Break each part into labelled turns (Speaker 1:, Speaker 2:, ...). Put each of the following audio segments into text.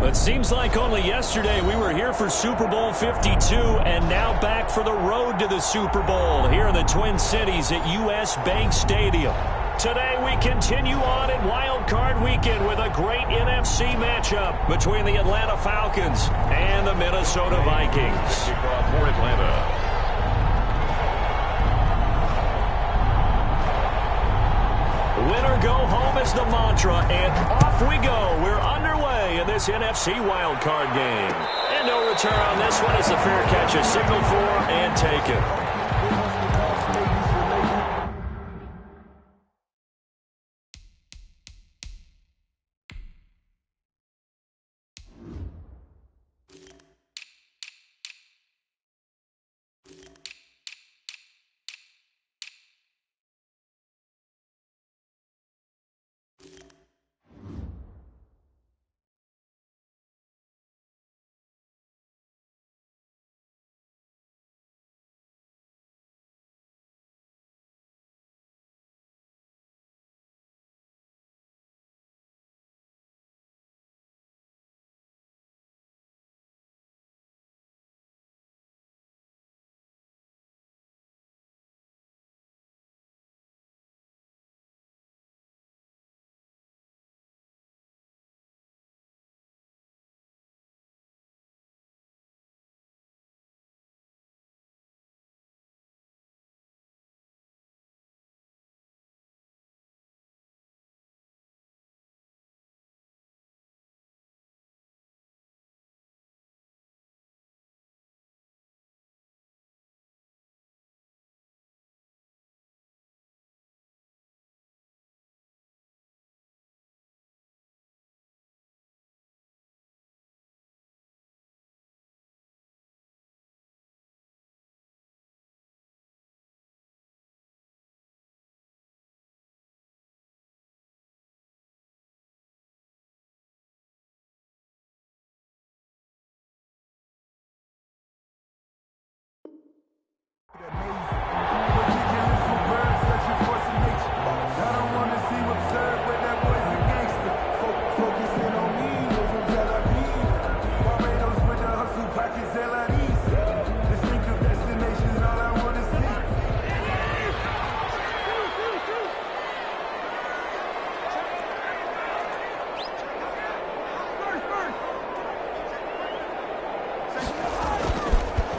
Speaker 1: It seems like only yesterday we were here for Super Bowl 52 and now back for the road to the Super Bowl here in the Twin Cities at US Bank Stadium. Today we continue on in Wild Card Weekend with a great NFC matchup between the Atlanta Falcons and the Minnesota Vikings.
Speaker 2: For Atlanta.
Speaker 1: Winner go home is the mantra, and off we go. We're underway in this NFC wildcard game. And no return on this one as the fair catch is signaled for and taken.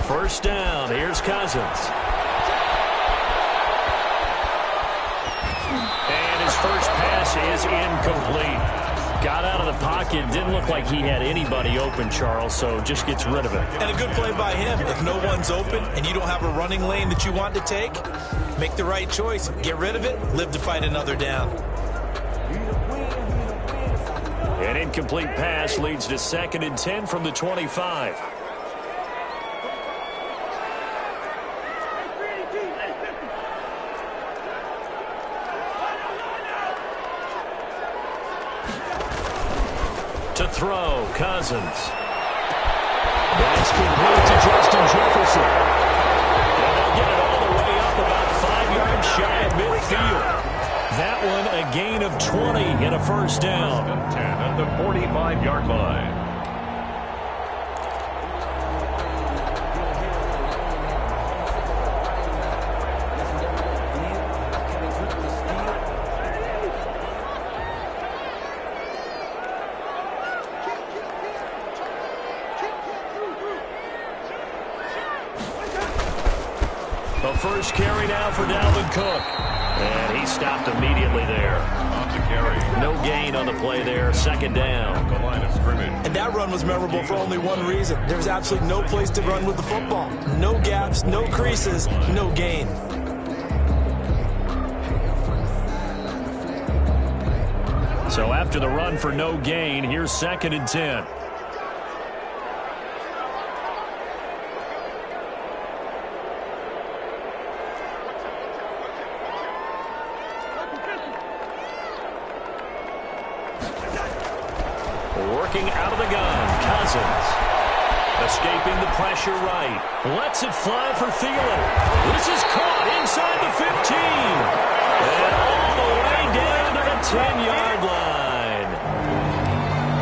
Speaker 1: First down, here's Cousins. And his first pass is incomplete. Got out of the pocket, didn't look like he had anybody open, Charles, so just gets rid of it.
Speaker 3: And a good play by him. If no one's open and you don't have a running lane that you want to take, make the right choice. Get rid of it, live to fight another down.
Speaker 1: An incomplete pass leads to 2nd and 10 from the 25. To throw, Cousins. That's complete to Justin Jefferson. And they'll get it all the way up about 5 yards shy of midfield. That one a gain of 20 and a first down.
Speaker 2: 10 at the 45-yard line.
Speaker 1: The first carry now for Dalvin Cook. And he stopped immediately there.
Speaker 2: On the carry.
Speaker 1: No gain on the play there. 2nd down.
Speaker 2: At the line of scrimmage.
Speaker 3: And that run was memorable for only one reason. There's absolutely no place to run with the football. No gaps, no creases, no gain.
Speaker 1: So after the run for no gain, here's 2nd and 10. Working out of the gun, Cousins. Escaping the pressure right. Lets it fly for Thielen. This is caught inside the 15. And all the way down to the 10-yard line.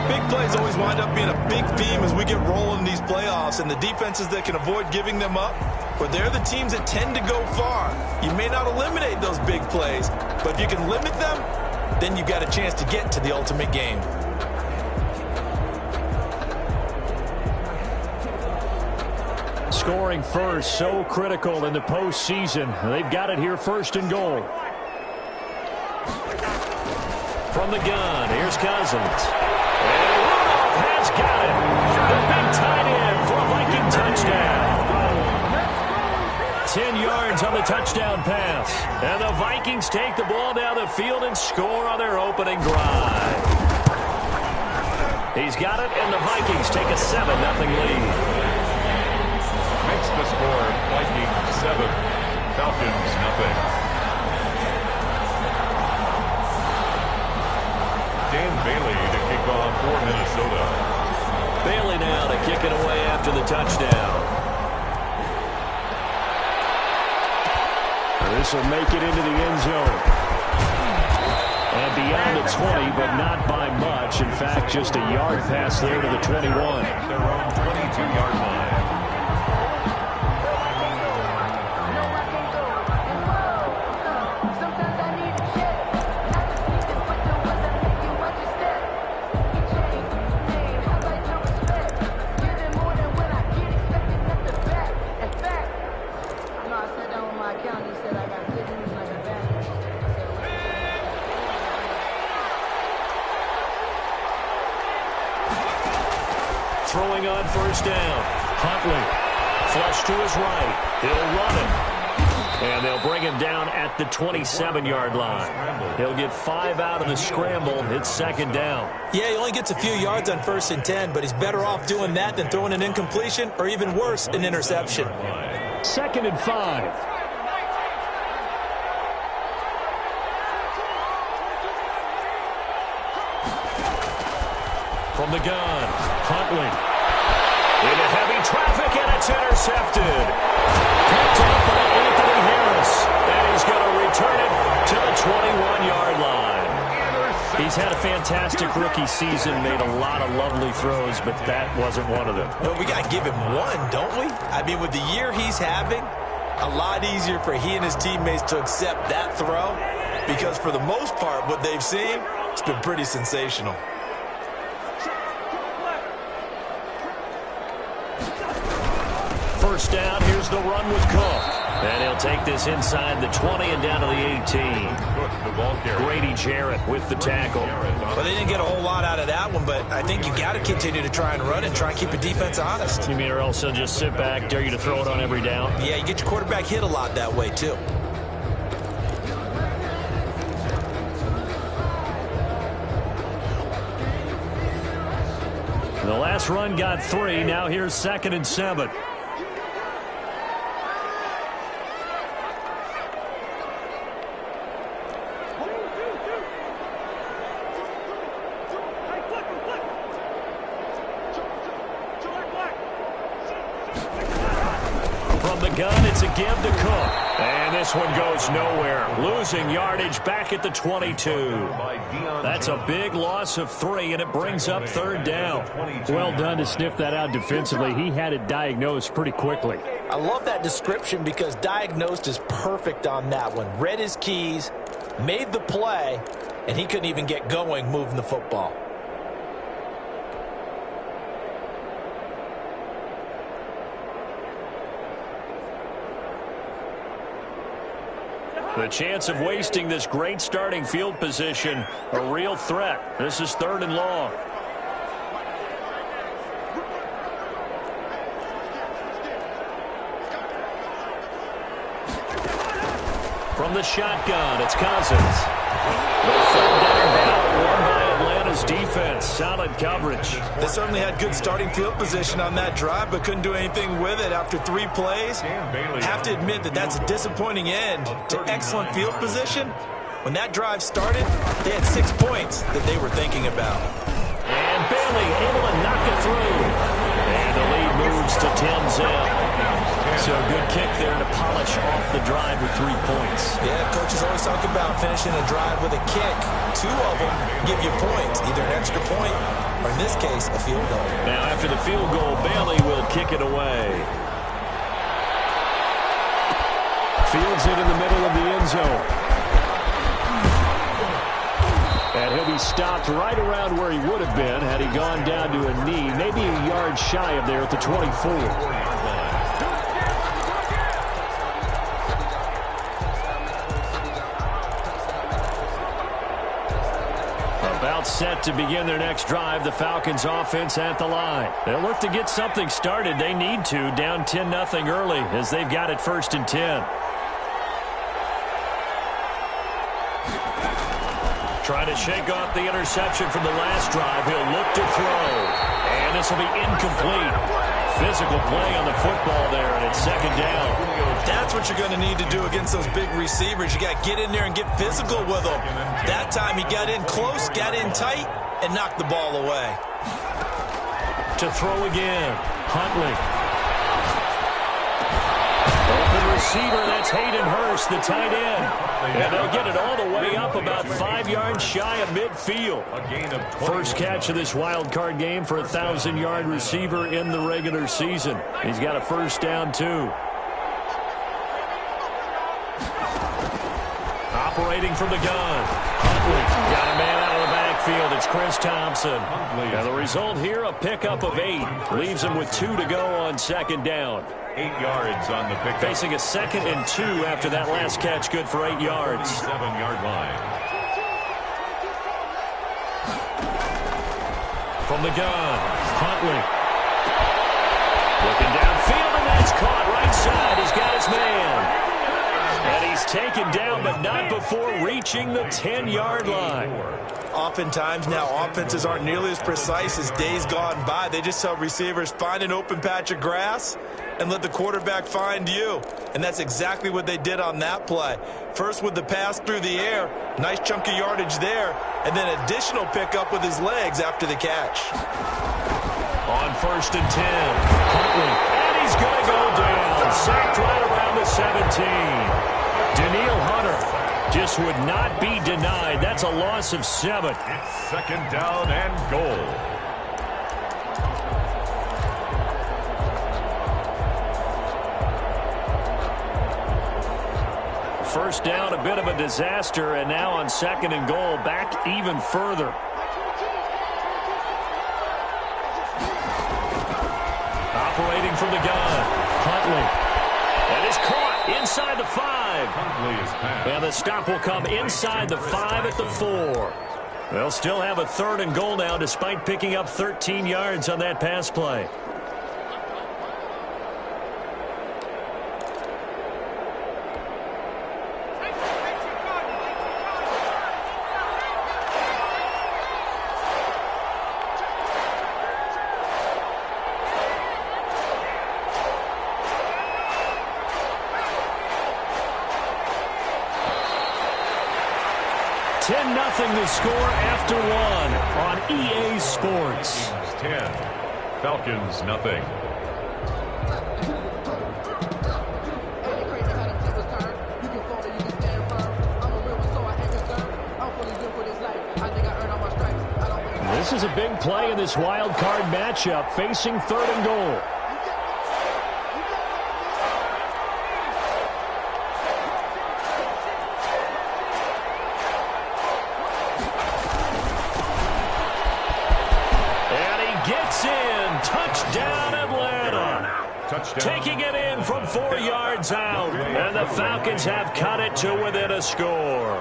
Speaker 3: Big plays always wind up being a big theme as we get rolling in these playoffs, and the defenses that can avoid giving them up, well, they're the teams that tend to go far. You may not eliminate those big plays, but if you can limit them, then you've got a chance to get to the ultimate game.
Speaker 1: Scoring first, so critical in the postseason. They've got it here, first and goal. From the gun, here's Cousins. And Rudolph has got it. The big tight end for a Viking touchdown. 10 yards on the touchdown pass. And the Vikings take the ball down the field and score on their opening drive. He's got it, and the Vikings take a 7-0 lead.
Speaker 2: Makes the score Vikings 7, Falcons 0. Dan Bailey to kick off for Minnesota.
Speaker 1: Bailey now to kick it away after the touchdown. This will make it into the end zone. And beyond the 20, but not by much. In fact, just a yard pass there to the 21.
Speaker 2: Their own 22-yard line.
Speaker 1: Throwing on first down. Huntley. Flush to his right. He'll run it. And they'll bring him down at the 27-yard line. He'll get 5 out of the scramble. It's second down.
Speaker 3: Yeah, he only gets a few yards on 1st and 10, but he's better off doing that than throwing an incompletion or even worse, an interception.
Speaker 1: 2nd and 5. From the gun, Huntley. Into heavy traffic, and it's intercepted. Picked up by Anthony Harris. And he's going to return it to the 21-yard line. He's had a fantastic rookie season, made a lot of lovely throws, but that wasn't one of them.
Speaker 3: Well, we got to give him one, don't we? I mean, with the year he's having, a lot easier for he and his teammates to accept that throw, because for the most part, what they've seen, it's been pretty sensational.
Speaker 1: First down, here's the run with Cook. And he'll take this inside the 20 and down to the 18. Grady Jarrett with the tackle.
Speaker 3: Well, they didn't get a whole lot out of that one, but I think you've got to continue to try and run and try and keep the defense honest.
Speaker 1: You mean or else they'll just sit back, dare you to throw it on every down?
Speaker 3: Yeah, you get your quarterback hit a lot that way, too.
Speaker 1: The last run got 3. Now here's 2nd and 7. From the gun, it's a give to Cook. And this one goes nowhere. Losing yardage back at the 22. That's a big loss of 3, and it brings up 3rd down. Well done to sniff that out defensively. He had it diagnosed pretty quickly.
Speaker 3: I love that description because diagnosed is perfect on that one. Read his keys, made the play, and he couldn't even get going moving the football.
Speaker 1: The chance of wasting this great starting field position, a real threat. This is 3rd and long. From the shotgun, it's Cousins. The 3rd down battle won by Atlanta's defense. Solid coverage.
Speaker 3: They certainly had good starting field position on that drive, but couldn't do anything with it after 3 plays. Have to admit that that's a disappointing end to excellent field position. When that drive started, they had 6 points that they were thinking about.
Speaker 1: And Bailey able to knock it through. And And the lead moves to 10-zip. So a good kick there to polish off the drive with 3 points.
Speaker 3: Yeah, coaches always talk about finishing a drive with a kick. 2 of them give you points, either an extra point or, in this case, a field goal.
Speaker 1: Now, after the field goal, Bailey will kick it away. Fields it in the middle of the end zone. And he'll be stopped right around where he would have been had he gone down to a knee, maybe a yard shy of there at the 24. About set to begin their next drive, the Falcons offense at the line. They'll look to get something started. They need to, down 10-0 early as they've got it 1st and 10. Trying to shake off the interception from the last drive. He'll look to throw. And this will be incomplete. Physical play on the football there, and it's 2nd down.
Speaker 3: That's what you're going to need to do against those big receivers. You got to get in there and get physical with them. That time he got in close, got in tight, and knocked the ball away.
Speaker 1: To throw again. Huntley. Open receiver, that's Hayden Hurst, the tight end. And they'll get it all the way up about 5 yards shy of midfield. First catch of this wild card game for a 1,000-yard receiver in the regular season. He's got a 1st down, too. Operating from the gun. Huntley got a man out of the backfield. It's Chris Thompson. And the result here, a pickup of 8. Leaves him with 2 to go on 2nd down.
Speaker 2: 8 yards on the pickup.
Speaker 1: Facing a 2nd and 2 after that last catch, good for 8 yards.
Speaker 2: 7-yard line.
Speaker 1: From the gun, Huntley. Looking downfield, and that's caught right side. He's got his man. And he's taken down, but not before reaching the 10-yard line.
Speaker 3: Oftentimes now offenses aren't nearly as precise as days gone by. They just tell receivers, find an open patch of grass and let the quarterback find you. And that's exactly what they did on that play. First with the pass through the air, nice chunk of yardage there, and then additional pickup with his legs after the catch.
Speaker 1: On 1st and 10, Huntley, and he's going to go down. Sacked right around the 17. Daniil Hunter just would not be denied. That's a loss of 7.
Speaker 2: It's 2nd down and goal.
Speaker 1: First down, a bit of a disaster, and now on 2nd and goal, back even further. Operating from the gun, Huntley. That is caught inside the 5.
Speaker 2: Huntley is passed.
Speaker 1: And the stop will come inside the 5 at the 4. They'll still have a 3rd and goal now despite picking up 13 yards on that pass play. The score after 1 on EA Sports.
Speaker 2: 10, Falcons nothing. This is a big play in this wild card matchup, facing 3rd and goal. Taking it in from 4 yards out, and the Falcons have cut it to within a score.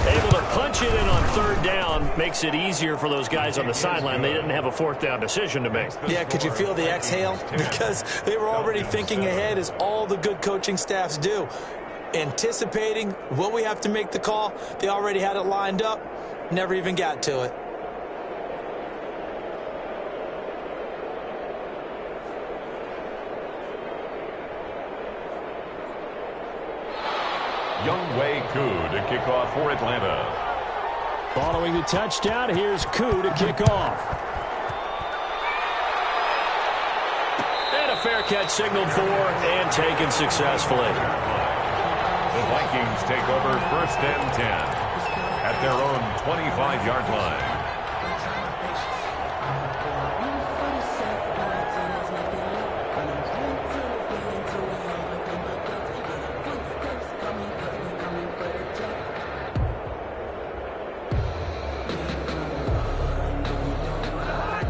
Speaker 2: Able to punch it in on 3rd down makes it easier for those guys on the sideline. They didn't have a 4th down decision to make.
Speaker 3: Yeah, could you feel the exhale? Because they were already thinking ahead, as all the good coaching staffs do. Anticipating, will we have to make the call? They already had it lined up, never even got to it.
Speaker 2: Younghoe Koo to kick off for Atlanta.
Speaker 1: Following the touchdown, here's Koo to kick off. fair catch signaled for and taken successfully.
Speaker 2: The Vikings take over 1st and 10 at their own 25-yard line.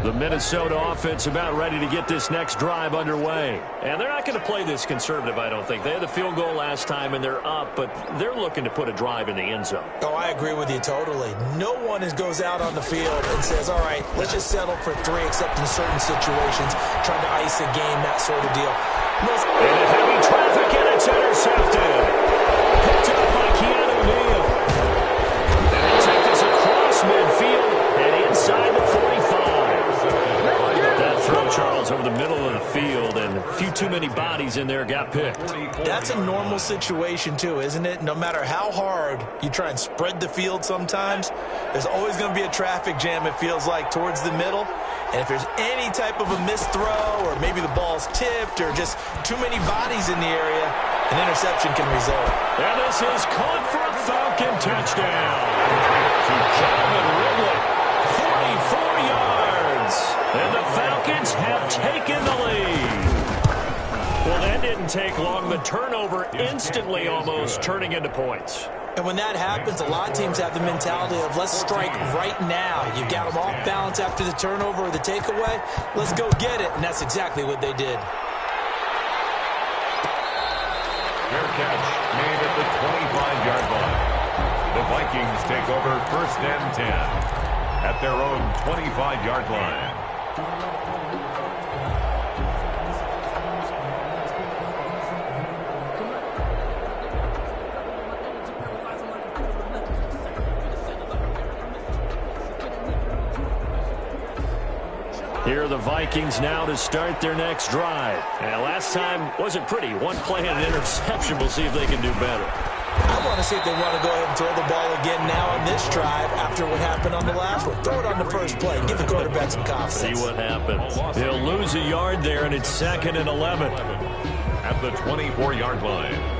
Speaker 1: The Minnesota offense about ready to get this next drive underway. And they're not going to play this conservative, I don't think. They had the field goal last time, and they're up, but they're looking to put a drive in the end zone.
Speaker 3: Oh, I agree with you totally. No one goes out on the field and says, all right, let's just settle for 3, except in certain situations, trying to ice a game, that sort of deal.
Speaker 1: And heavy traffic, and it's intercepted. Picked up by Keanu Neal. And they'll take this across midfield and inside the 45. That throw, Charles, over the middle of the field, and a few too many bodies in there got picked.
Speaker 3: That's a normal situation, too, isn't it? No matter how hard you try and spread the field sometimes, there's always going to be a traffic jam, it feels like, towards the middle. And if there's any type of a missed throw, or maybe the ball's tipped, or just too many bodies in the area, an interception can result.
Speaker 1: And this is caught for a Falcon touchdown. To Calvin Ridley, 44 yards. And the Falcons have taken the lead. Well, that didn't take long. The turnover instantly almost turning into points.
Speaker 3: And when that happens, a lot of teams have the mentality of let's strike right now. You've got them off balance after the turnover or the takeaway. Let's go get it. And that's exactly what they did.
Speaker 2: Fair catch made at the 25-yard line. The Vikings take over 1st and 10 at their own 25-yard line.
Speaker 1: Here are the Vikings now to start their next drive. And last time wasn't pretty. One play and an interception. We'll see if they can do better.
Speaker 3: I want to see if they want to go ahead and throw the ball again now on this drive after what happened on the last one. Throw it on the first play. Give the quarterback some confidence.
Speaker 1: See what happens. He'll lose a yard there, and it's 2nd and 11.
Speaker 2: At the 24-yard line.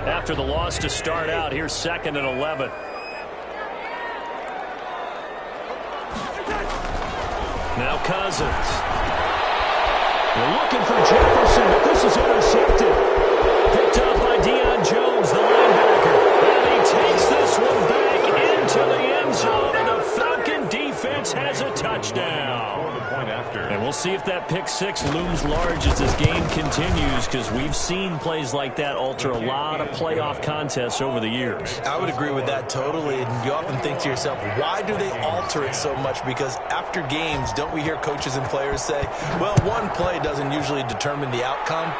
Speaker 1: After the loss to start out, here's 2nd and 11. Now Cousins. They're looking for Jefferson, but this is intercepted. Picked up by Deion Jones, the linebacker. And he takes this one back into the end zone, and the Falcon defense has a touchdown. And we'll see if that pick 6 looms large as this game continues, because we've seen plays like that alter a lot of playoff contests over the years.
Speaker 3: I would agree with that totally. And you often think to yourself, why do they alter it so much? Because after games, don't we hear coaches and players say, well, one play doesn't usually determine the outcome?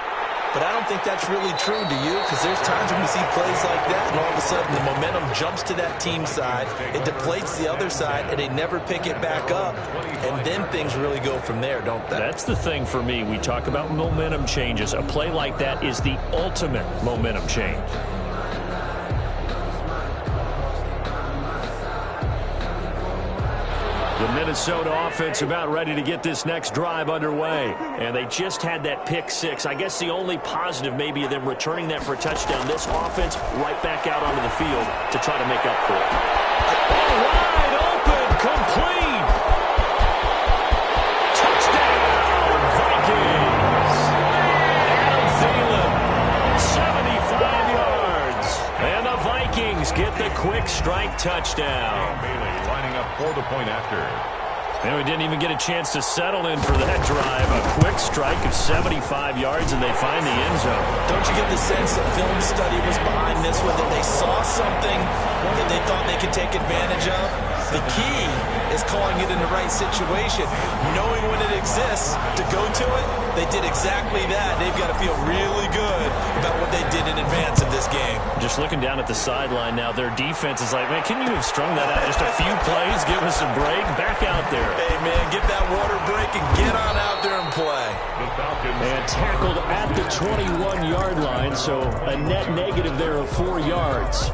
Speaker 3: But I don't think that's really true, do you? Because there's times when we see plays like that, and all of a sudden the momentum jumps to that team side, it deflates the other side, and they never pick it back up. And then things really go from there, don't they?
Speaker 1: That's the thing for me. We talk about momentum changes. A play like that is the ultimate momentum change. The Minnesota offense about ready to get this next drive underway. And they just had that pick 6. I guess the only positive maybe of them returning that for a touchdown. This offense right back out onto the field to try to make up for it. Wide open, complete. Touchdown, Vikings. Adam Thielen, 75 yards. And the Vikings get the quick strike touchdown.
Speaker 2: Lining up for the point after.
Speaker 1: And we didn't even get a chance to settle in for that drive. A quick strike of 75 yards, and they find the end zone.
Speaker 3: Don't you get the sense that film study was behind this one, that they saw something that they thought they could take advantage of? The key is calling it in the right situation. Knowing when it exists to go to it, they did exactly that. They've got to feel really good about what they did in advance of this game.
Speaker 1: Just looking down at the sideline now, their defense is like, man, can you have strung that out just a few plays? Give us a break. Back out there.
Speaker 3: Hey, man, get that water break and get on out there and play.
Speaker 1: And tackled at the 21-yard line, so a net negative there of 4 yards.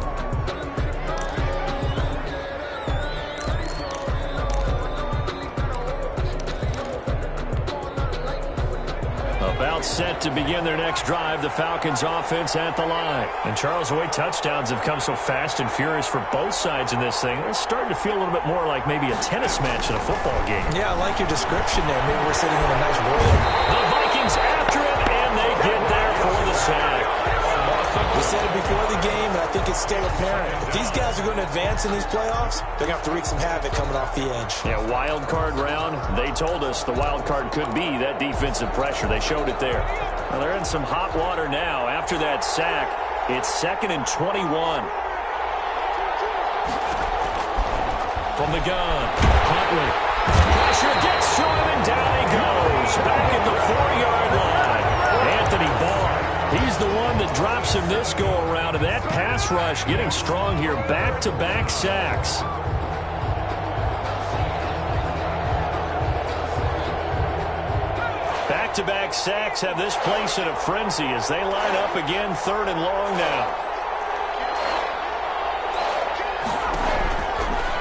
Speaker 1: About set to begin their next drive, the Falcons offense at the line. And Charles, the way touchdowns have come so fast and furious for both sides in this thing, it's starting to feel a little bit more like maybe a tennis match in a football game.
Speaker 3: Yeah, I like your description there. Maybe we're sitting in a nice roll.
Speaker 1: The Vikings after him, and they get there for the sack.
Speaker 3: We said it before the game, and I think it's still apparent. If these guys are going to advance in these playoffs, they're going to have to wreak some havoc coming off the edge.
Speaker 1: Yeah, wild card round. They told us the wild card could be that defensive pressure. They showed it there. Well, they're in some hot water now. After that sack, it's 2nd and 21. From the gun, Huntley. Pressure gets to him, and down he goes. Back at the 4-yard line. Anthony Barr. He's the one that drops him this go-around, and that pass rush getting strong here. Back-to-back sacks. Back-to-back sacks have this place in a frenzy as they line up again, 3rd and long now.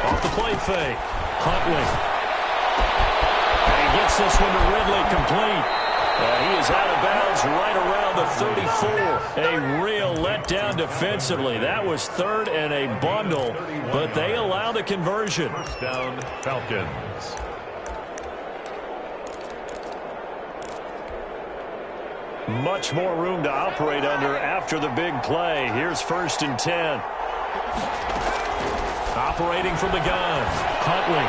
Speaker 1: Off the play fake. Huntley. And he gets this one to Ridley complete. He is out of bounds right around the 34. A real letdown defensively. That was 3rd and a bundle, but they allow the conversion.
Speaker 2: First down, Falcons.
Speaker 1: Much more room to operate under after the big play. Here's 1st and 10. Operating from the gun, Huntley.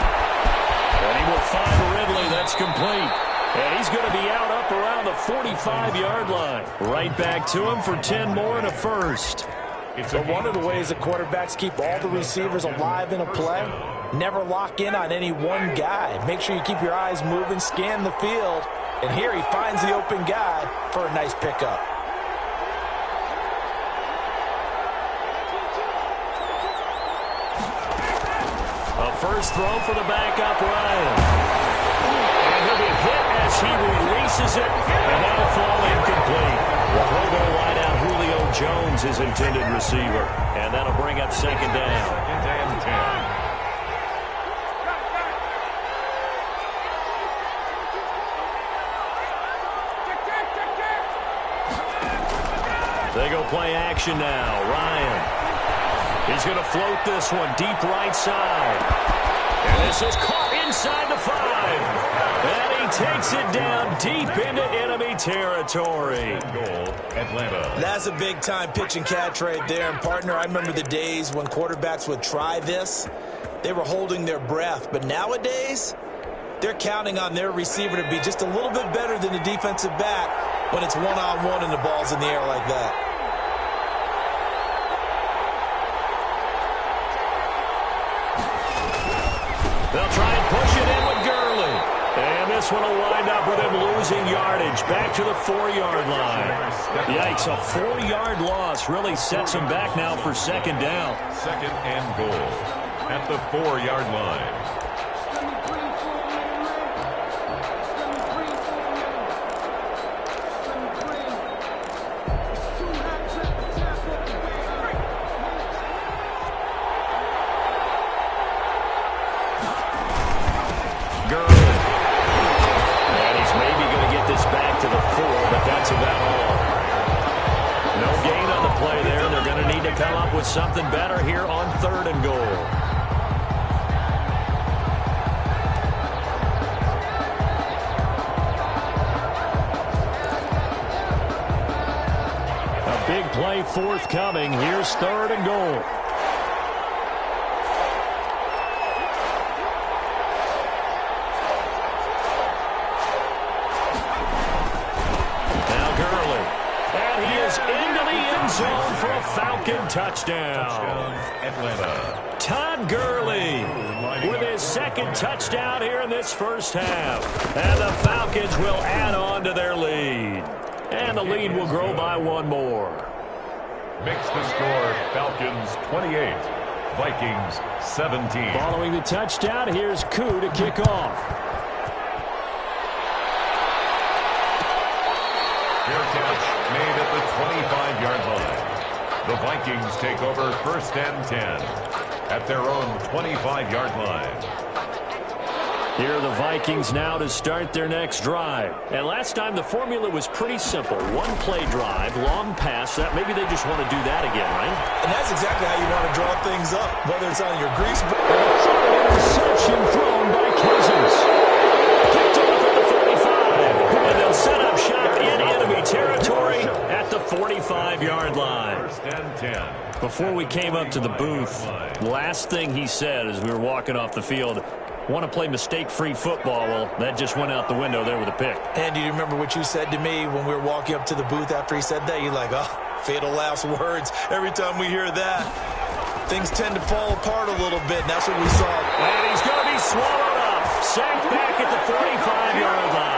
Speaker 1: And he will find Ridley. That's complete. And he's going to be out up around the 45-yard line. Right back to him for 10 more and a first.
Speaker 3: So one of the ways that quarterbacks keep all the receivers alive in a play, never lock in on any one guy. Make sure you keep your eyes moving, scan the field. And here he finds the open guy for a nice pickup.
Speaker 1: A first throw for the backup, Ryan. And he'll be hit as he releases it, and that'll fall incomplete. The Pro Bowl wideout Julio Jones, his intended receiver. And that'll bring up 2nd down.
Speaker 2: 2nd and 10.
Speaker 1: They go play action now. Ryan. He's going to float this one deep right side. And this is caught inside the 5. And he takes it down deep into enemy territory.
Speaker 2: Goal, Atlanta.
Speaker 3: That's a big-time pitch and catch right there. And, partner, I remember the days when quarterbacks would try this. They were holding their breath. But nowadays, they're counting on their receiver to be just a little bit better than the defensive back when it's one-on-one and the ball's in the air like that.
Speaker 1: They'll try and push it in with Gurley. And this one will wind up with him losing yardage back to the 4-yard line. Yikes, a 4-yard loss really sets him back now for 2nd down.
Speaker 2: 2nd and goal at the 4-yard line.
Speaker 1: With something better here on 3rd and goal. A big play forthcoming. Here's 3rd and goal. Now Gurley. And he is into the end zone for a Falcon touchdown.
Speaker 2: Atlanta.
Speaker 1: Todd Gurley with his 2nd touchdown here in this first half. And the Falcons will add on to their lead. And the lead will grow by 1 more.
Speaker 2: Makes the score Falcons 28, Vikings 17.
Speaker 1: Following the touchdown, here's Koo to kick off.
Speaker 4: 25-yard line. The Vikings take over 1st and 10 at their own 25-yard line.
Speaker 1: Here are the Vikings now to start their next drive. And last time the formula was pretty simple. One-play drive, long pass. That maybe they just want to do that again, right?
Speaker 3: And that's exactly how you want to draw things up, whether it's on your grease.
Speaker 1: Interception thrown by Cousins. Picked off at the 45. And they'll set up shop in enemy territory at the 45-yard line.
Speaker 4: 1st and 10.
Speaker 1: Before we came up to the booth, last thing he said as we were walking off the field, want to play mistake-free football. Well, that just went out the window there with a pick.
Speaker 3: And do you remember what you said to me when we were walking up to the booth after he said that? You're like, oh, fatal last words. Every time we hear that, things tend to fall apart a little bit, and that's what we saw.
Speaker 1: And he's going to be swallowed up. Sacked back at the 45-yard line.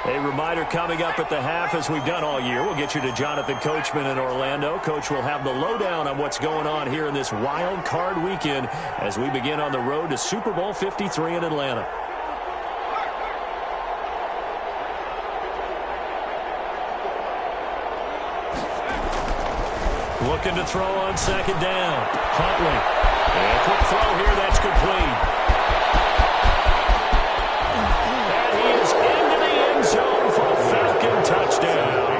Speaker 1: A reminder coming up at the half, as we've done all year. We'll get you to Jonathan Coachman in Orlando. Coach will have the lowdown on what's going on here in this wild card weekend as we begin on the road to Super Bowl 53 in Atlanta. Looking to throw on 2nd down. Huntley. And a quick throw here. That's complete. Zone for a Falcon touchdown.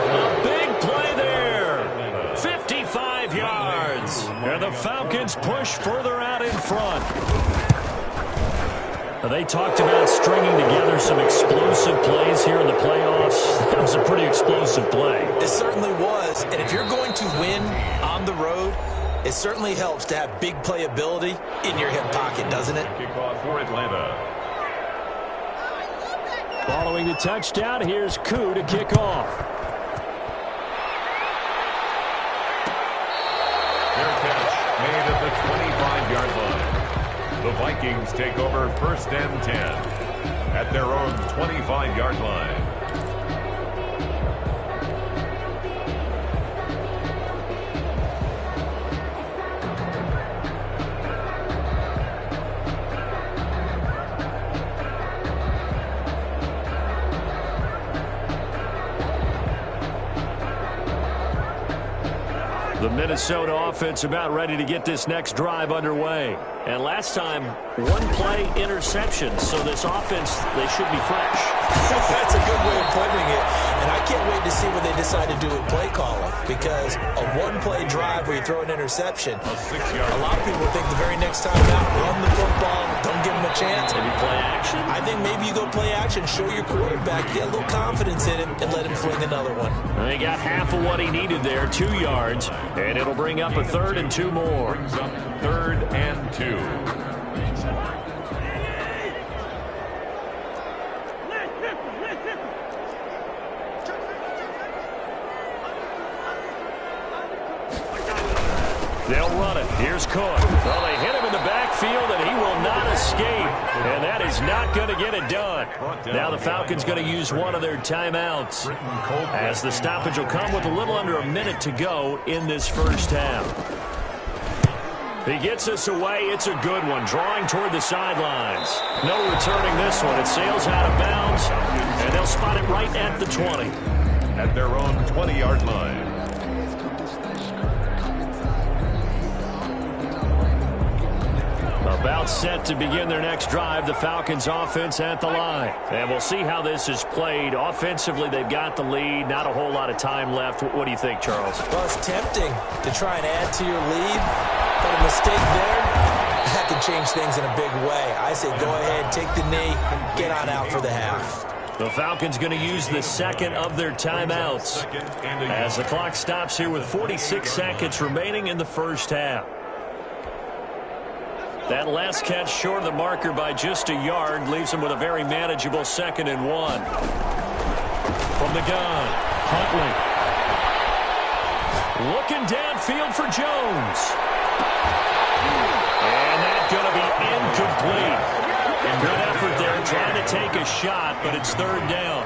Speaker 1: A big play there. 55 yards. And the Falcons push further out in front. They talked about stringing together some explosive plays here in the playoffs. That was a pretty explosive play.
Speaker 3: It certainly was. And if you're going to win on the road, it certainly helps to have big playability in your hip pocket, doesn't it?
Speaker 4: Kickoff for Atlanta.
Speaker 1: Following the touchdown, here's Koo to kick off.
Speaker 4: Their catch made at the 25-yard line. The Vikings take over 1st and 10 at their own 25-yard line.
Speaker 1: The Minnesota offense about ready to get this next drive underway. And last time, one-play interception. So this offense, they should be fresh.
Speaker 3: That's a good way of putting it. And I can't wait to see what they decide to do with play calling. Because a one-play drive where you throw an interception, a lot of people think the very next time out, run the football, don't give them a chance.
Speaker 1: Maybe play action?
Speaker 3: I think maybe you go play action, show your quarterback, get a little confidence in him, and let him fling another one.
Speaker 1: They got half of what he needed there, 2 yards. And it'll bring up a 3rd and 2 more.
Speaker 4: Brings up 3rd and 2.
Speaker 1: They'll run it. Here's Cook. Well, they hit him in the backfield, and he will not escape. And that is not going to get it done. Now the Falcons going to use one of their timeouts, as the stoppage will come with a little under a minute to go in this first half. He gets us away. It's a good one. Drawing toward the sidelines. No returning this one. It sails out of bounds, and they'll spot it right at the 20.
Speaker 4: At their own 20-yard line.
Speaker 1: About set to begin their next drive, the Falcons offense at the line. And we'll see how this is played. Offensively, they've got the lead. Not a whole lot of time left. What do you think, Charles?
Speaker 3: Well, it's tempting to try and add to your lead, but a mistake there, that can change things in a big way. I say go ahead, take the knee, get on out for the half.
Speaker 1: The Falcons going to use the second of their timeouts as the clock stops here with 46 seconds remaining in the first half. That last catch short of the marker by just a yard leaves them with a very manageable 2nd and 1. From the gun, Huntley. Looking downfield for Jones. And that's going to be incomplete. Good effort there, trying to take a shot, but it's 3rd down.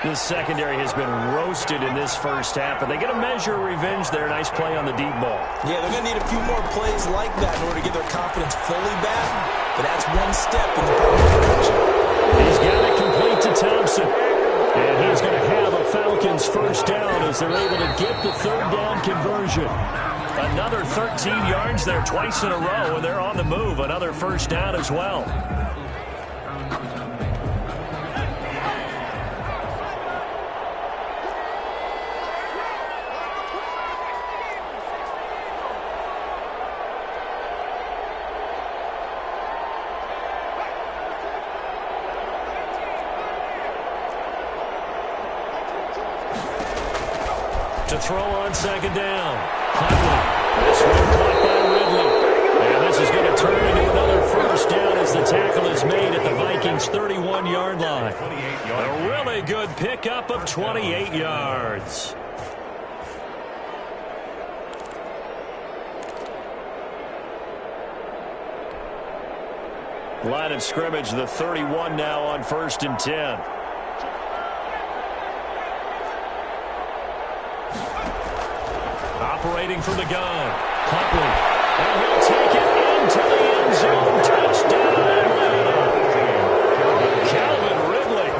Speaker 1: This secondary has been roasted in this first half, but they get a measure of revenge there. Nice play on the deep ball.
Speaker 3: Yeah, they're going to need a few more plays like that in order to get their confidence fully back, but that's one step in the perfect direction.
Speaker 1: He's got it complete to Thompson. And he's going to have a Falcons first down as they're able to get the third down conversion. Another 13 yards there twice in a row, and they're on the move. Another first down as well. To throw on second down. Huntley. This one caught by Ridley. And this is going to turn into another first down as the tackle is made at the Vikings' 31-yard line. A really good pickup of 28 yards. Line of scrimmage, the 31 now on 1st and 10. Operating from the gun. Huntley. And he'll take it into the end zone. Touchdown, Atlanta. Calvin Ridley.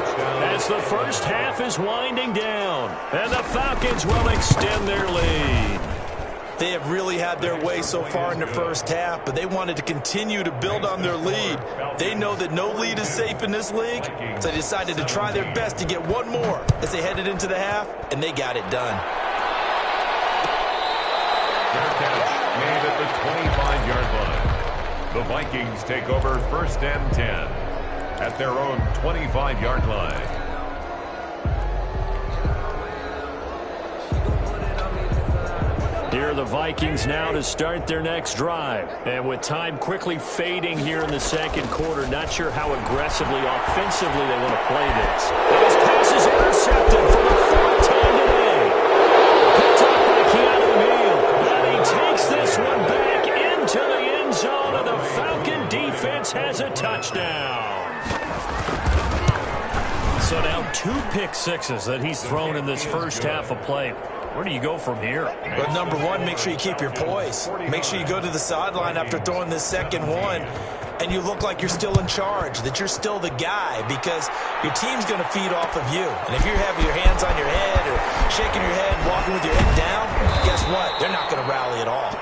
Speaker 1: As the first half is winding down. And the Falcons will extend their lead.
Speaker 3: They have really had their way so far in the first half, but they wanted to continue to build on their lead. They know that no lead is safe in this league, so they decided to try their best to get one more as they headed into the half, and they got it done.
Speaker 4: Fair catch made at the 25-yard line. The Vikings take over 1st and 10 at their own 25-yard line.
Speaker 1: Here are the Vikings now to start their next drive. And with time quickly fading here in the second quarter, not sure how aggressively, offensively they want to play this. This pass is intercepted for the 4th time today. Picked up by Keanu Neal. And he takes this one back into the end zone, and the Falcon defense has a touchdown. So now 2 pick sixes that he's thrown in this first half of play. Where do you go from here?
Speaker 3: But number one, make sure you keep your poise. Make sure you go to the sideline after throwing this second one, and you look like you're still in charge, that you're still the guy, because your team's going to feed off of you. And if you have your hands on your head or shaking your head, walking with your head down, guess what? They're not going to rally at all.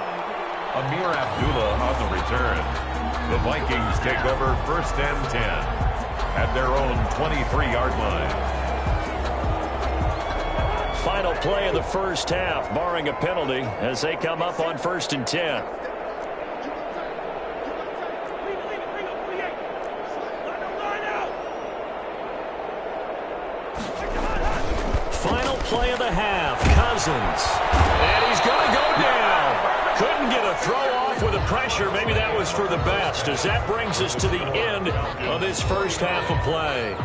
Speaker 4: Amir Abdullah on the return. The Vikings take over 1st and 10 at their own 23-yard line.
Speaker 1: Final play of the first half, barring a penalty, as they come up on 1st and 10. Final play of the half, Cousins. And he's going to go down. Couldn't get a throw off with the pressure. Maybe that was for the best, as that brings us to the end of this first half of play.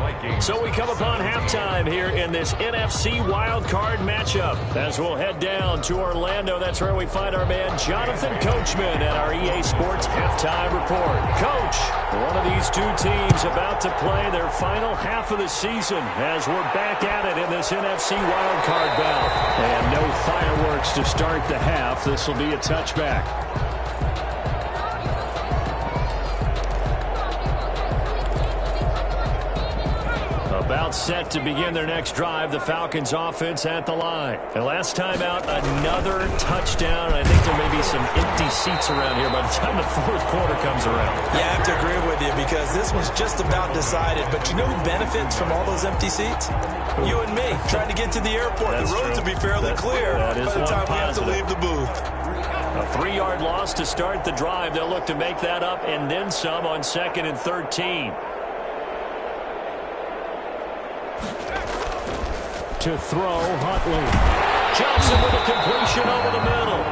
Speaker 1: So we come upon halftime here in this NFC wildcard matchup. As we'll head down to Orlando, that's where we find our man Jonathan Coachman at our EA Sports Halftime Report. Coach, one of these two teams about to play their final half of the season as we're back at it in this NFC wildcard bout. And no fireworks to start the half. This will be a touchback. About set to begin their next drive, the Falcons offense at the line. And last time out, another touchdown. I think there may be some empty seats around here by the time the 4th quarter comes around.
Speaker 3: Yeah, I have to agree with you, because this one's just about decided. But you know who benefits from all those empty seats? You and me, trying to get to the airport.
Speaker 1: That's
Speaker 3: the roads
Speaker 1: true.
Speaker 3: will be fairly clear
Speaker 1: by the
Speaker 3: time we have to leave the booth.
Speaker 1: A 3-yard loss to start the drive. They'll look to make that up and then some on 2nd and 13. To throw, Huntley. Johnson with a completion over the middle.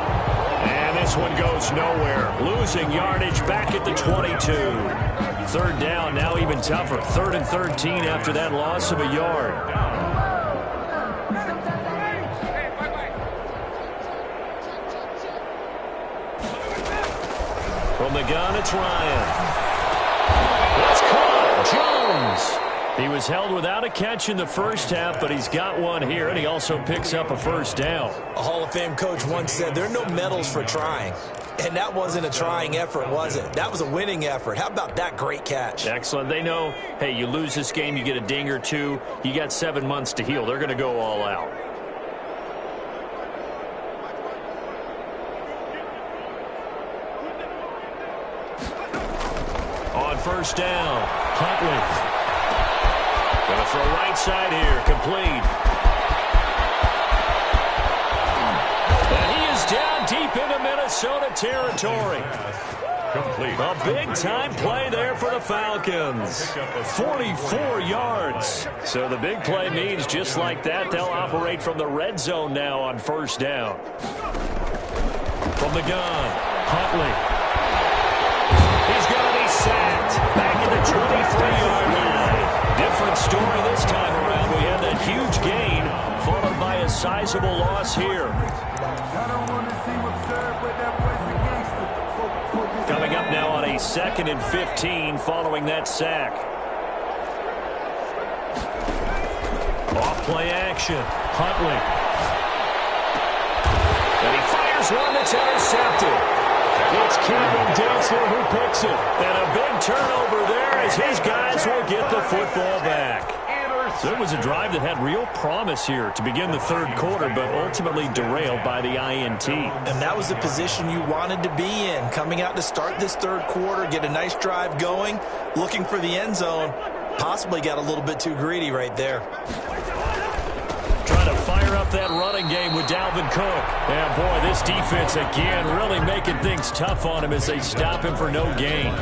Speaker 1: And this one goes nowhere. Losing yardage back at the 22. 3rd down, now even tougher. 3rd and 13 after that loss of a yard. From the gun, it's Ryan. It's caught. Jones. He was held without a catch in the first half, but he's got one here, and he also picks up a first down.
Speaker 3: A Hall of Fame coach once said, there are no medals for trying. And that wasn't a trying effort, was it? That was a winning effort. How about that great catch?
Speaker 1: Excellent. They know, hey, you lose this game, you get a ding or two, you got 7 months to heal. They're going to go all out. On first down, Huntley. Going to throw right side here, complete. And he is down deep into Minnesota territory.
Speaker 4: Complete.
Speaker 1: A big-time play there for the Falcons. 44 yards. So the big play means just like that, they'll operate from the red zone now on first down. From the gun, Huntley. He's going to be sacked. Back at the 23-yard line. Different story this time around. We had that huge gain, followed by a sizable loss here. Coming up now on a 2nd and 15 following that sack. Off play action. Huntley. And he fires one that's intercepted. It's Cameron Dantzler who picks it. And a big turnover there as his guys will get the football back. So it was a drive that had real promise here to begin the third quarter, but ultimately derailed by the INT.
Speaker 3: And that was the position you wanted to be in, coming out to start this third quarter, get a nice drive going, looking for the end zone. Possibly got a little bit too greedy right there.
Speaker 1: Trying to fire up that running game with Dalvin Cook. And boy, this defense again really making things tough on him as they stop him for no gain.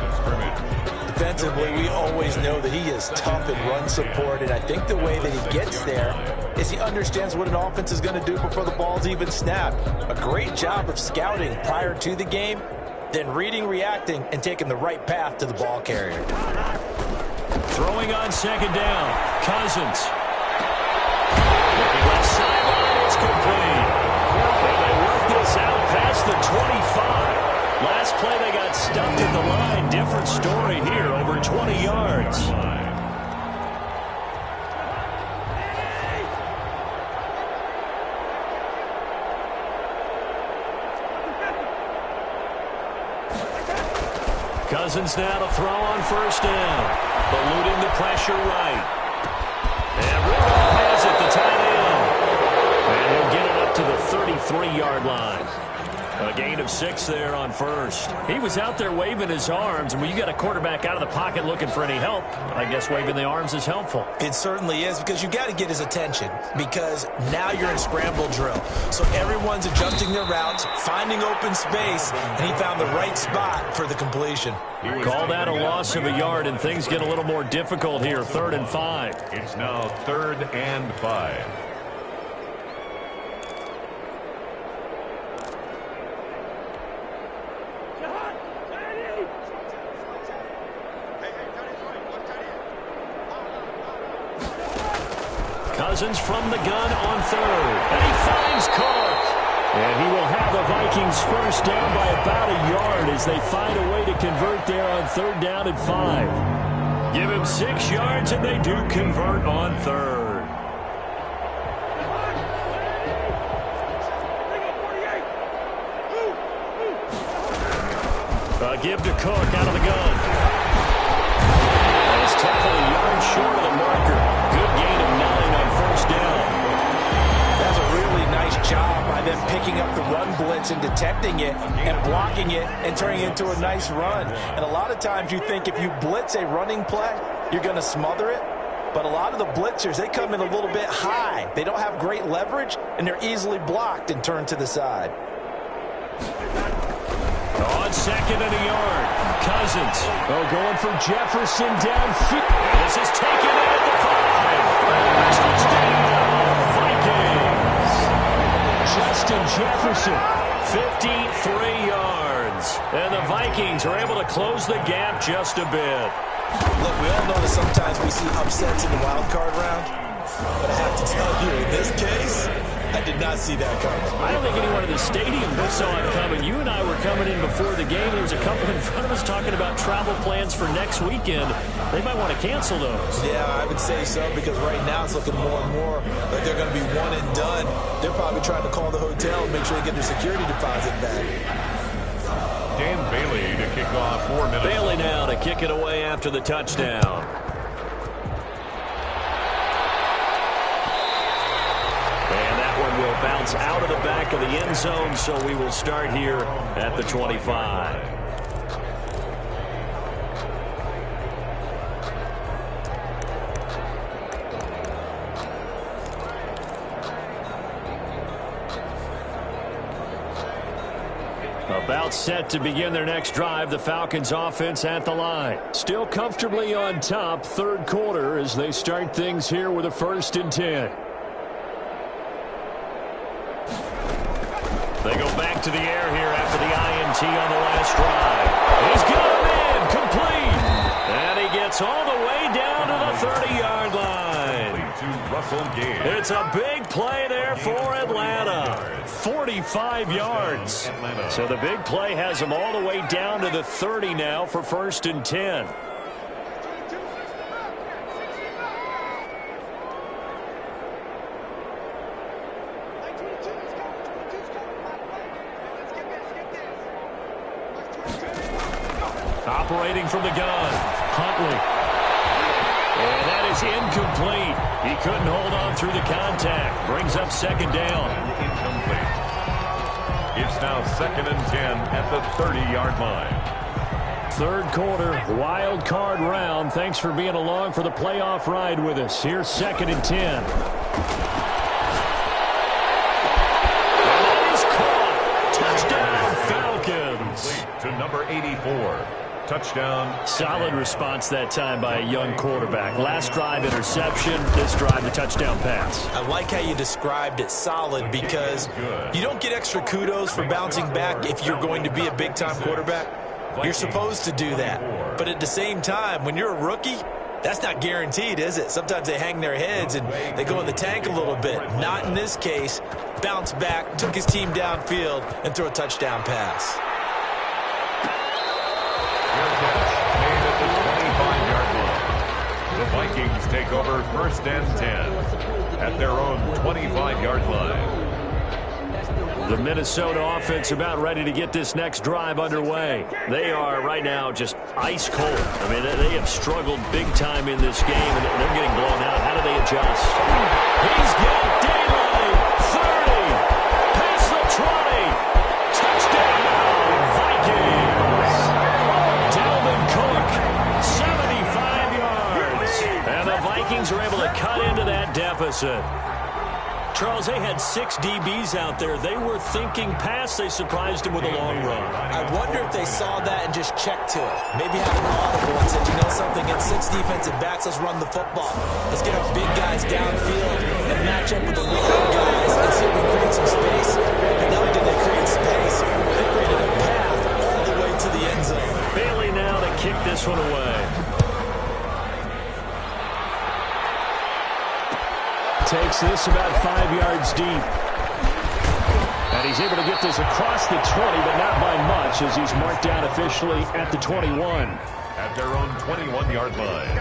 Speaker 3: Defensively, we always know that he is tough in run support, and I think the way that he gets there is he understands what an offense is going to do before the ball's even snapped. A great job of scouting prior to the game, then reading, reacting, and taking the right path to the ball carrier.
Speaker 1: Throwing on second down, Cousins. Looking left sideline, it's complete. And they work this out past the 25. Last play, they got stuffed at the line. Different story here, over 20 yards. Cousins now to throw on first down. Eluding the pressure right. And Rudolph has it, the tight end. And he'll get it up to the 33-yard line. A gain of 6 there on first. He was out there waving his arms, and when you got a quarterback out of the pocket looking for any help, I guess waving the arms is helpful.
Speaker 3: It certainly is, because you got to get his attention, because now you're in scramble drill. So everyone's adjusting their routes, finding open space, and he found the right spot for the completion.
Speaker 1: Call that a loss of a yard, and things get a little more difficult here. 3rd and 5.
Speaker 4: It's now 3rd and 5.
Speaker 1: Cousins from the gun on 3rd. And he finds Cook. And he will have the Vikings first down by about a yard as they find a way to convert there on 3rd down and 5. Give him 6 yards, and they do convert on 3rd. Give to Cook out of the gun. And he's tackled a yard short of the marker. Good gain of 9 on first down.
Speaker 3: That's a really nice job by them picking up the run blitz and detecting it and blocking it and turning it into a nice run. And a lot of times you think if you blitz a running play, you're going to smother it. But a lot of the blitzers, they come in a little bit high. They don't have great leverage, and they're easily blocked and turned to the side.
Speaker 1: On 2nd and a yard, Cousins. Oh, going for Jefferson downfield. And this is taken in at the 5. Touchdown, Vikings. Justin Jefferson, 53 yards. And the Vikings are able to close the gap just a bit.
Speaker 3: Look, we all know that sometimes we see upsets in the wild card round. But I have to tell you, in this case, I did not see that coming.
Speaker 1: I don't think anyone in the stadium saw it coming. You and I were coming in before the game. There was a couple in front of us talking about travel plans for next weekend. They might want to cancel those.
Speaker 3: Yeah, I would say so, because right now it's looking more and more like they're going to be one and done. They're probably trying to call the hotel and make sure they get their security deposit back.
Speaker 4: Dan Bailey to kick off for Minnesota.
Speaker 1: Bailey now to kick it away after the touchdown. And that one will bounce out of the back of the end zone, so we will start here at the 25. About set to begin their next drive, the Falcons offense at the line. Still comfortably on top, third quarter as they start things here with a 1st and 10. They go back to the air here after the INT on the last drive. He's got him in, complete. And he gets all the way down to the 30-yard line. It's a big play there for Atlanta. 45 yards. So the big play has them all the way down to the 30 now for 1st and 10. Operating from the gun, Huntley. And that is incomplete. He couldn't hold on through the contact. Brings up 2nd down.
Speaker 4: Incomplete. It's now 2nd and 10 at the 30-yard line.
Speaker 1: Third quarter, wild card round. Thanks for being along for the playoff ride with us. Here's 2nd and 10. And that is caught. Touchdown, Falcons.
Speaker 4: Complete to number 84. Touchdown.
Speaker 1: Solid response that time by a young quarterback. Last drive, interception. This drive, the touchdown pass.
Speaker 3: I like how you described it, solid, because you don't get extra kudos for bouncing back if you're going to be a big-time quarterback. You're supposed to do that. But at the same time, when you're a rookie, that's not guaranteed, is it? Sometimes they hang their heads and they go in the tank a little bit. Not in this case. Bounce back, took his team downfield, and threw a touchdown pass.
Speaker 4: Made at the 25-yard line. The Vikings take over 1st and 10 at their own 25-yard line.
Speaker 1: The Minnesota offense about ready to get this next drive underway. They are right now just ice cold. I mean, they have struggled big time in this game, and they're getting blown out. How do they adjust? He's got daylight. 30. Past the 20. Touchdown, Vikings. Dalvin Cook, 75 yards. And the Vikings are able to cut into that deficit. Charles, they had 6 DBs out there. They were thinking pass. They surprised him with a long run.
Speaker 3: I wonder if they saw that and just checked to it. Maybe had an audible and said, you know something, it's 6 defensive backs. Let's run the football. Let's get our big guys downfield and match up with the little guys and see if we create some space. And not only did they create space, they created a path all the way to the end zone.
Speaker 1: Bailey now to kick this one away. Takes this about 5 yards deep. And he's able to get this across the 20, but not by much, as he's marked down officially at the 21.
Speaker 4: At their own 21-yard line.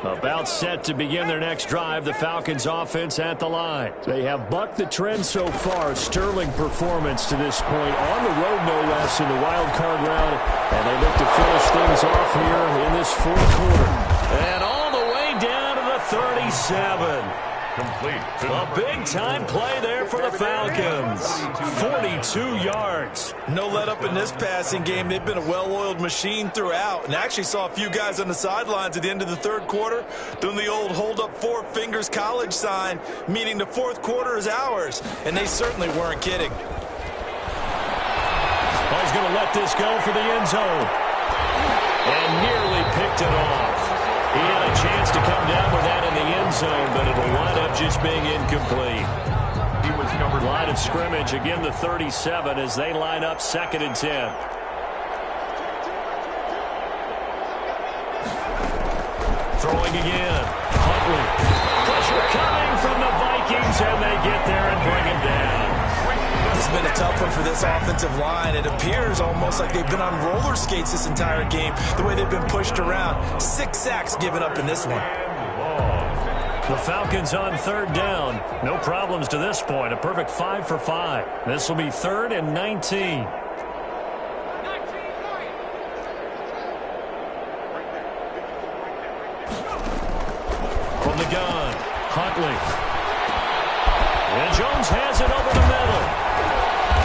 Speaker 1: About set to begin their next drive, the Falcons offense at the line. They have bucked the trend so far. Sterling performance to this point. On the road, no less, in the wild card round. And they look to finish things off here in this fourth quarter. And all the way down to the 37.
Speaker 4: Complete.
Speaker 1: A big-time play there for the Falcons. 42 yards.
Speaker 3: No let up in this passing game. They've been a well-oiled machine throughout. And I actually saw a few guys on the sidelines at the end of the third quarter doing the old hold-up 4 fingers college sign, meaning the fourth quarter is ours. And they certainly weren't kidding.
Speaker 1: Well, he's going to let this go for the end zone. And nearly picked it off. He had a chance to come down with that in the end zone, but it'll wind up just being incomplete.
Speaker 4: He was covered.
Speaker 1: Line of scrimmage, again the 37 as they line up 2nd and 10. Throwing again. Huntley. Pressure coming from the Vikings, and they get there and bring him down.
Speaker 3: It's been a tough one for this offensive line. It appears almost like they've been on roller skates this entire game, the way they've been pushed around. 6 sacks given up in this one.
Speaker 1: The Falcons on third down. No problems to this point. A perfect 5 for 5. This will be 3rd and 19. From the gun, Huntley. And Jones has it over the middle.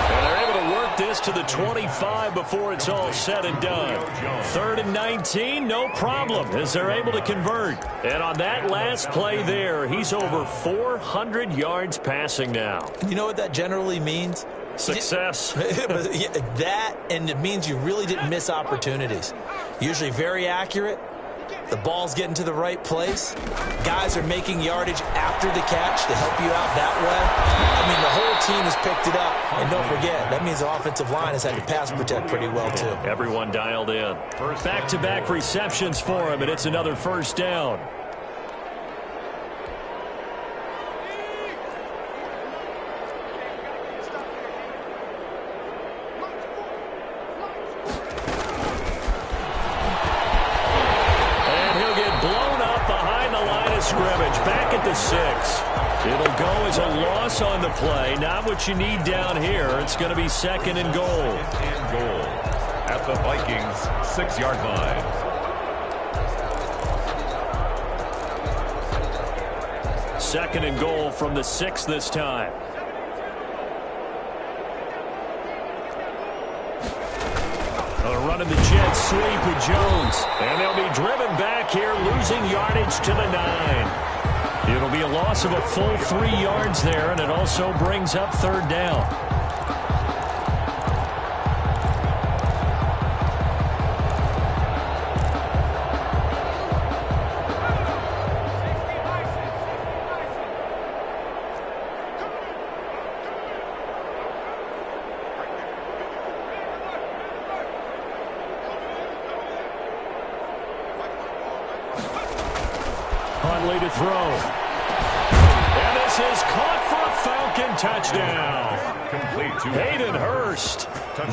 Speaker 1: And they're able to work this to the 25 before it's all said and done. 3rd and 19, no problem, as they're able to convert. And on that last play there, he's over 400 yards passing now.
Speaker 3: You know what that generally means?
Speaker 1: Success.
Speaker 3: That, and it means you really didn't miss opportunities. Usually very accurate. The ball's getting to the right place. Guys are making yardage after the catch to help you out that way. I mean, the whole team has picked it up. And don't forget, that means the offensive line has had to pass protect pretty well, too.
Speaker 1: Everyone dialed in. Back-to-back receptions for him, and it's another first down. Scrimmage back at the 6. It'll go as a loss on the play. Not what you need down here. It's going to be 2nd and goal.
Speaker 4: And goal at the Vikings 6-yard line.
Speaker 1: Second and goal from the 6 this time. Running the jet sweep with Jones. And they'll be driven back here, losing yardage to the 9. It'll be a loss of a full 3 yards there, and it also brings up 3rd down. Huntley to throw. And this is caught for a Falcon touchdown.
Speaker 4: Complete to
Speaker 1: Hayden Hurst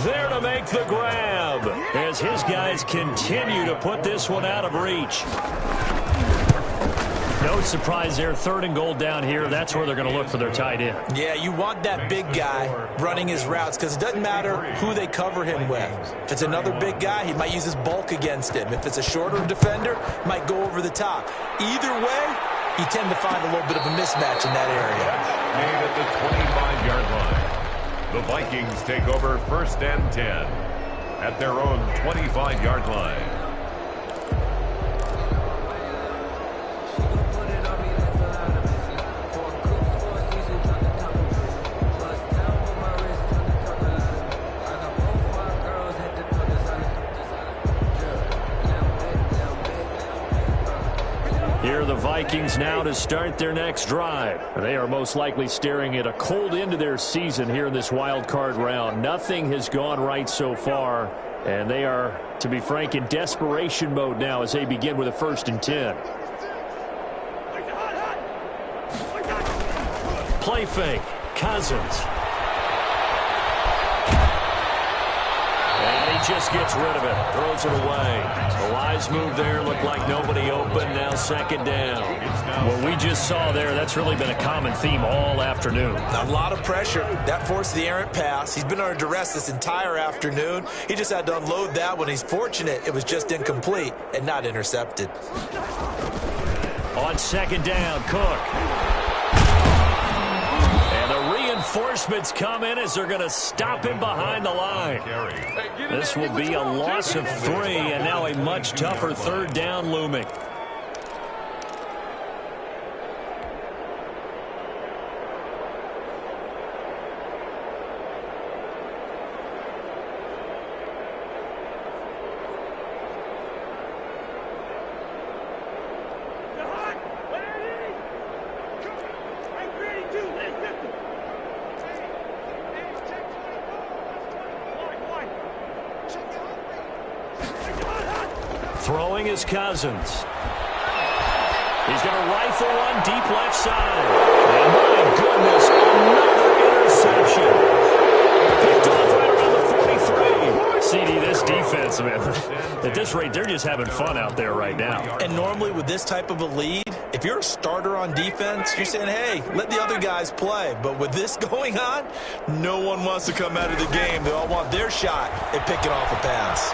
Speaker 1: there to make the grab as his guys continue to put this one out of reach. No surprise there. 3rd and goal down here. That's where they're going to look for their tight end.
Speaker 3: Yeah, you want that big guy running his routes because it doesn't matter who they cover him with. If it's another big guy, he might use his bulk against him. If it's a shorter defender, might go over the top. Either way, you tend to find a little bit of a mismatch in that area.
Speaker 4: Made at the 25-yard line. The Vikings take over 1st and 10 at their own 25-yard line.
Speaker 1: Here are the Vikings now to start their next drive. They are most likely staring at a cold end to their season here in this wild card round. Nothing has gone right so far, and they are, to be frank, in desperation mode now as they begin with a 1st and 10. Play fake. Cousins. And he just gets rid of it. Throws it away. The wise move there. Looked like nobody open. Now 2nd down. What we just saw there, that's really been a common theme all afternoon.
Speaker 3: A lot of pressure. That forced the errant pass. He's been under duress this entire afternoon. He just had to unload that one. He's fortunate it was just incomplete and not intercepted.
Speaker 1: On 2nd down, Cook. And the reinforcements come in as they're going to stop him behind the line. This will be a loss of 3, and now a much tougher 3rd down looming. Throwing is Cousins. He's going to rifle one deep left side. And my goodness, another interception. This defense, man, at this rate, they're just having fun out there right now.
Speaker 3: And normally with this type of a lead, if you're a starter on defense, you're saying, hey, let the other guys play. But with this going on, no one wants to come out of the game. They all want their shot at picking off a pass.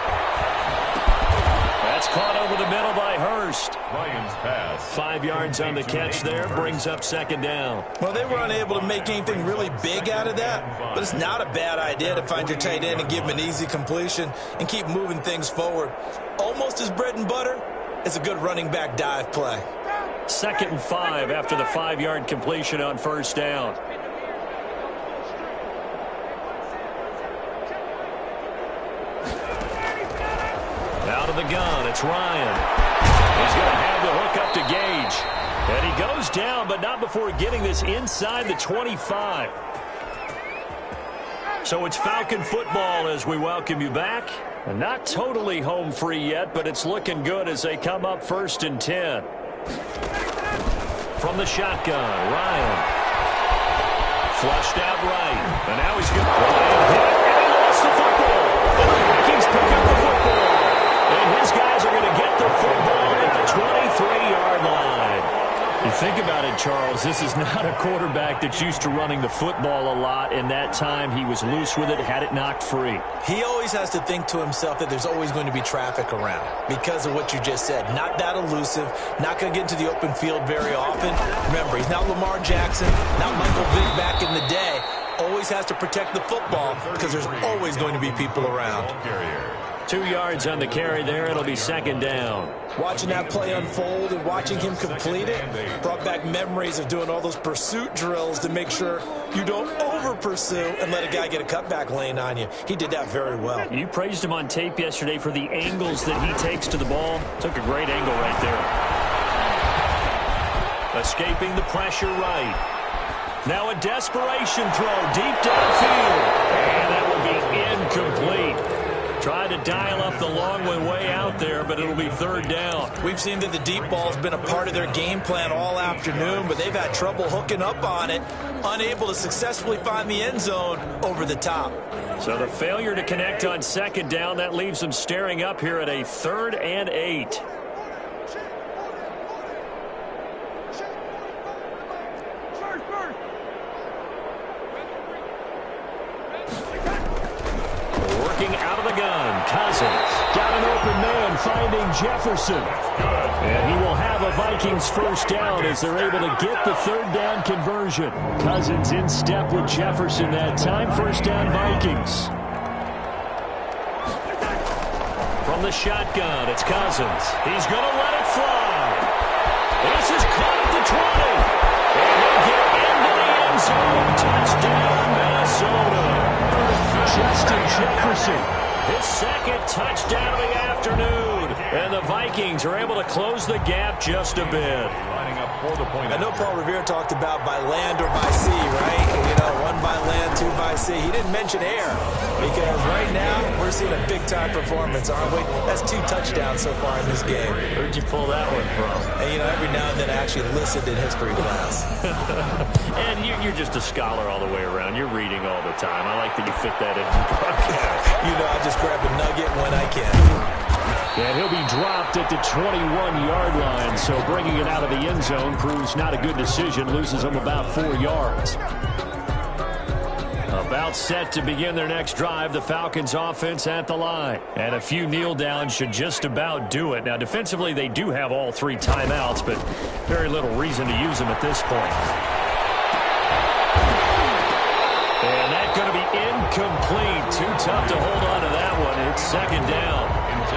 Speaker 1: That's caught over the middle by Hurst.
Speaker 4: Ryan's pass.
Speaker 1: 5 yards on the catch there, brings up second down.
Speaker 3: Well, they were unable to make anything really big out of that, but it's not a bad idea to find your tight end and give him an easy completion and keep moving things forward. Almost as bread and butter as a good running back dive play.
Speaker 1: 2nd and 5 after the 5-yard completion on first down. Out of the gun, it's Ryan. He's going to have the hook up to Gage. And he goes down, but not before getting this inside the 25. So it's Falcon football as we welcome you back. And not totally home free yet, but it's looking good as they come up 1st and 10. From the shotgun, Ryan. Flushed out right. And now he's going to Ryan hit, and he lost the football. And the Vikings pick up the football. And his guys are going to get the football at the 23-yard line. You think about it, Charles, this is not a quarterback that's used to running the football a lot, and that time he was loose with it, had it knocked free.
Speaker 3: He always has to think to himself that there's always going to be traffic around because of what you just said. Not that elusive, not going to get into the open field very often. Remember, he's not Lamar Jackson, not Michael Vick back in the day. Always has to protect the football because there's always going to be people around.
Speaker 1: 2 yards on the carry there. It'll be second down.
Speaker 3: Watching that play unfold and watching him complete it brought back memories of doing all those pursuit drills to make sure you don't over-pursue and let a guy get a cutback lane on you. He did that very well.
Speaker 1: You praised him on tape yesterday for the angles that he takes to the ball. Took a great angle right there. Escaping the pressure right. Now a desperation throw deep downfield. And that will be incomplete. Tried to dial up the long one way out there, but it'll be third down.
Speaker 3: We've seen that the deep ball's been a part of their game plan all afternoon, but they've had trouble hooking up on it, unable to successfully find the end zone over the top.
Speaker 1: So the failure to connect on second down, that leaves them staring up here at a 3rd and 8. Out of the gun, Cousins got an open man finding Jefferson, and he will have a Vikings first down as they're able to get the 3rd down conversion. Cousins in step with Jefferson that time. First down, Vikings. From the shotgun, it's Cousins. He's going to let it fly. This is caught at the 20, and he'll get into the end zone. Touchdown, Minnesota. Justin Jefferson, his 2nd touchdown of the afternoon. And the Vikings are able to close the gap just a bit.
Speaker 4: Lining up for the point.
Speaker 3: I know Paul Revere talked about by land or by sea, right? You know, 1 by land, 2 by sea. He didn't mention air because right now we're seeing a big-time performance, aren't we? That's 2 touchdowns so far in this game.
Speaker 1: Where'd you pull that one from?
Speaker 3: And, you know, every now and then I actually listened in history class.
Speaker 1: And you're just a scholar all the way around. You're reading all the time. I like that you fit that in the broadcast.
Speaker 3: You know, I just grab a nugget when I can.
Speaker 1: And he'll be dropped at the 21-yard line, so bringing it out of the end zone proves not a good decision. Loses him about 4 yards. About set to begin their next drive, the Falcons offense at the line. And a few kneel downs should just about do it. Now, defensively, they do have all 3 timeouts, but very little reason to use them at this point. And that's going to be incomplete. Too tough to hold on to that one. It's second down.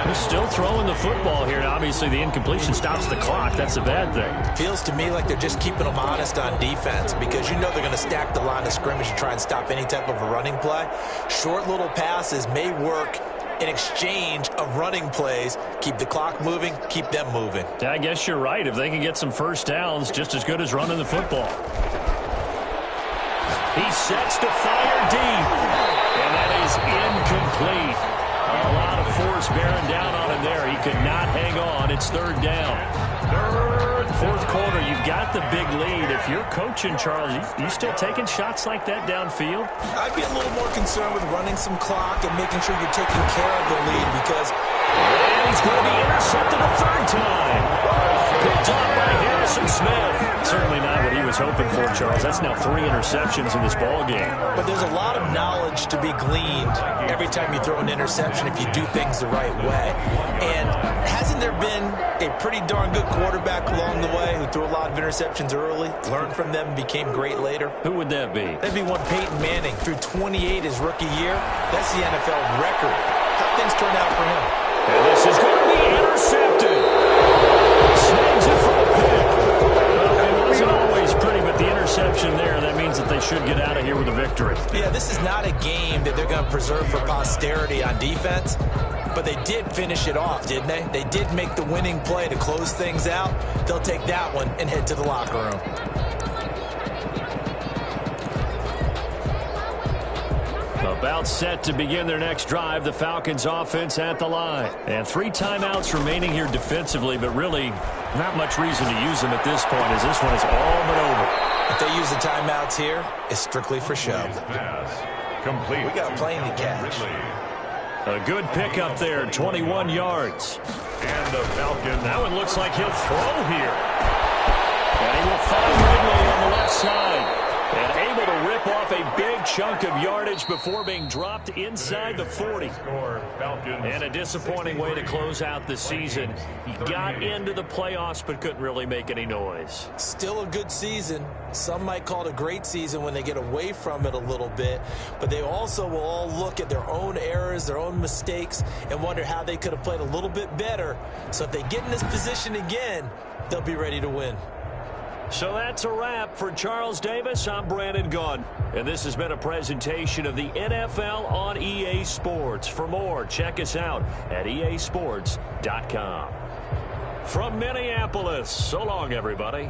Speaker 1: They're still throwing the football here. Now, obviously, the incompletion stops the clock. That's a bad thing.
Speaker 3: Feels to me like they're just keeping them honest on defense because you know they're going to stack the line of scrimmage and try and stop any type of a running play. Short little passes may work in exchange of running plays. Keep the clock moving, keep them moving.
Speaker 1: I guess you're right. If they can get some first downs, just as good as running the football. He sets to fire deep, and that is incomplete. A lot of force bearing down on him there. He could not hang on. It's third down. 3rd fourth quarter, you've got the big lead. If you're coaching, Charles, you still taking shots like that downfield?
Speaker 3: I'd be a little more concerned with running some clock and making sure you're taking care of the lead because...
Speaker 1: And he's going to be intercepted a third time. Picked up by Harrison Smith. Certainly not what he was hoping for, Charles. That's now 3 interceptions in this ball game.
Speaker 3: But there's a lot of knowledge to be gleaned every time you throw an interception if you do things the right way. And hasn't there been a pretty darn good quarterback along the way who threw a lot of interceptions early, learned from them, became great later?
Speaker 1: Who would that be?
Speaker 3: That'd be one Peyton Manning. Threw 28 his rookie year. That's the NFL record. How things turned out for him?
Speaker 1: And this is going to be intercepted. Snags it for a pick. Well, it wasn't always pretty, but the interception there, that means that they should get out of here with a victory.
Speaker 3: Yeah, this is not a game that they're going to preserve for posterity on defense, but they did finish it off, didn't they? They did make the winning play to close things out. They'll take that one and head to the locker room.
Speaker 1: About set to begin their next drive, the Falcons offense at the line. And 3 timeouts remaining here defensively, but really not much reason to use them at this point as this one is all but over.
Speaker 3: If they use the timeouts here, it's strictly for show.
Speaker 4: Complete.
Speaker 3: We got a plane to catch.
Speaker 1: A good pickup there, 21 yards.
Speaker 4: And the Falcons.
Speaker 1: That one looks like he'll throw here. And he will find Ridley on the left side. And able to rip off a big chunk of yardage before being dropped inside the 40. And a disappointing way to close out the season. He got into the playoffs but couldn't really make any noise.
Speaker 3: Still a good season. Some might call it a great season when they get away from it a little bit. But they also will all look at their own errors, their own mistakes, and wonder how they could have played a little bit better. So if they get in this position again, they'll be ready to win.
Speaker 1: So that's a wrap for Charles Davis. I'm Brandon Gunn. And this has been a presentation of the NFL on EA Sports. For more, check us out at easports.com. From Minneapolis, so long, everybody.